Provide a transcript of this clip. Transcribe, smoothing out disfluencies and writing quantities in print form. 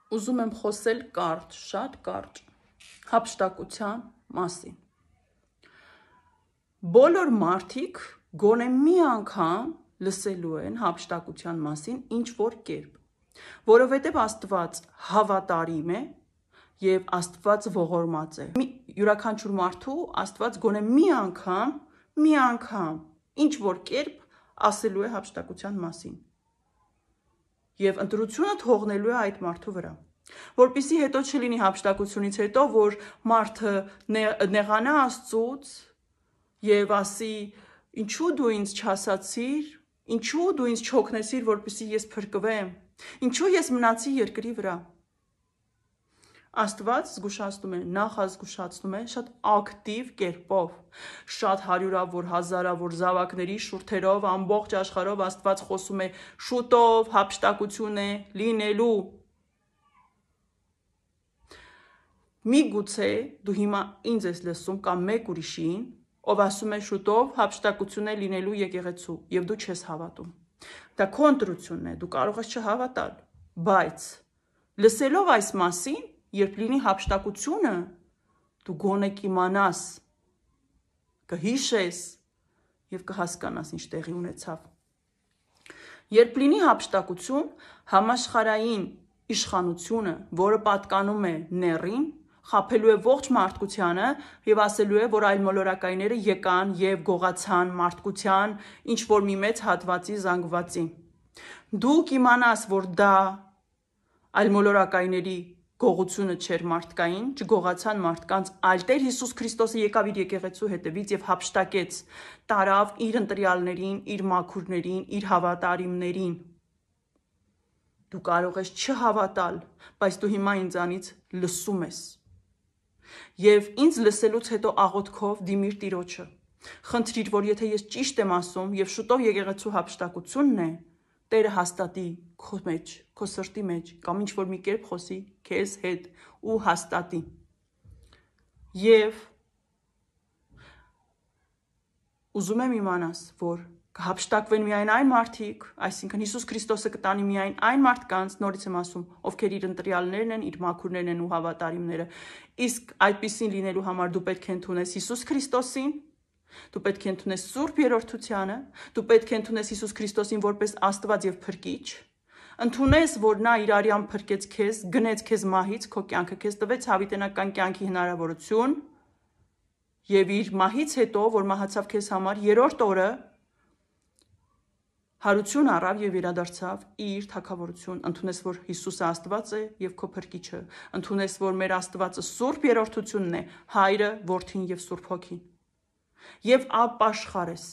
Ուզում եմ խոսել կարճ, շատ կարճ, հափշտակության մասին։ Բոլոր մարդիկ գոնե մի անգամ լսելու են հափշտակության մասին ինչ-որ կերպ, որովհետև Աստված հավատարիմ է և Աստված ողորմած է։ Յուրաքանչյուր մարդու Աստված գոնե մի անգամ ինչ-որ կերպ ասելու է հափշտակության մասին։ Եվ ընտրությունը թողնելու է այդ մարդու վրա, որպեսզի հետո չլինի հափշտակությունից հետո, որ մարդը նեղանա Աստծուց և ասի, ինչու դու ինձ չասացիր, ինչու դու ինձ չօգնեցիր, որպեսզի ես փրկվեմ, ինչու ես մնացի երկրի վրա։ Աստված զգուշացնում է, նախազգուշացնում է շատ ակտիվ կերպով, շատ հարյուրավոր, հազարավոր զավակների շուրթերով, ամբողջ աշխարհով Աստված խոսում է շուտով հափշտակություն է լինելու։ Միգուցե դու հիմա ինձ ես լսում կամ մեկ ուրիշին, ով ասում է շուտով հափշտակություն է լինելու եկեղեցու, և դու չես հավատում։ Դա քո ընտրությունն է, դու կարող ես չհավատալ, բայց լսելով այս մասին, երբ լինի հափշտակությունը, դու գոնե կիմանաս, կհիշես և կհասկանաս, ինչ տեղի ունեցավ։ Երբ լինի հափշտակություն, համաշխարհային իշխանությունը, որը պատկանում է նեռին, խաբելու է ողջ մարդկությանը և ասելու է, որ այլմոլորակայինները եկան և գողացան մարդկության ինչ-որ մի մեծ հատվածի զանգվածի։ Դու կիմանաս, որ դա այլմոլորակայինների գողությունը չէր մարդկային, չգողացան մարդկանց, այլ Տեր Հիսուս Քրիստոսը եկավ իր եկեղեցու հետևից և հափշտակեց, տարավ իր ընտրյալներին, իր մաքուրներին, իր հավատարիմներին։ Դու կարող ես չհավատալ, բայց դու հիմա ինձանից լսում ես։ Եվ ինձ լսելուց հետո աղոթքով դիմիր Տիրոջը։ Խնդրիր, որ եթե ես ճիշտ եմ ասում և շուտով եկեղեցու հափշտակությունն է, Տերը հաստատի քո մեջ, քո սրտի մեջ, կամ ինչ-որ մի կերպ խոսի քեզ հետ ու հաստատի։ Եվ ուզում եմ իմանաս, որ կհափշտակվեն միայն այն մարդիկ, այսինքն Հիսուս Քրիստոսը կտանի միայն այն մարդկանց, նորից եմ ասում, ովքեր իր ընտրյալներն են, իր մաքուրներն են ու հավատարիմները։ Իսկ այդպիսին լինելու համար դու պետք է ընդունես Հիսուս Քրիստոսին, դու պետք է ընդունես Սուրբ Երրորդությանը, դու պետք է ընդունես Հիսուս Քրիստոսին որպես Աստված և Փրկիչ, ընդունես, որ նա իր արյամբ փրկեց քեզ, գնեց քեզ մահից, քո կյանքը քեզ տվեց հավիտենական կյանքի հնարավորություն, և իր մահից հետո, որ մահացավ քեզ համար, երրորդ օրը հարություն առավ և վերադարձավ իր թագավորություն, ընդունես, որ Հիսուսը Աստված է և քո Փրկիչը, ընդունես, որ մեր Աստվածը Սուրբ Երրորդությունն է, Հայրը, Որդին և Սուրբ Հոգին, և ապաշխարես,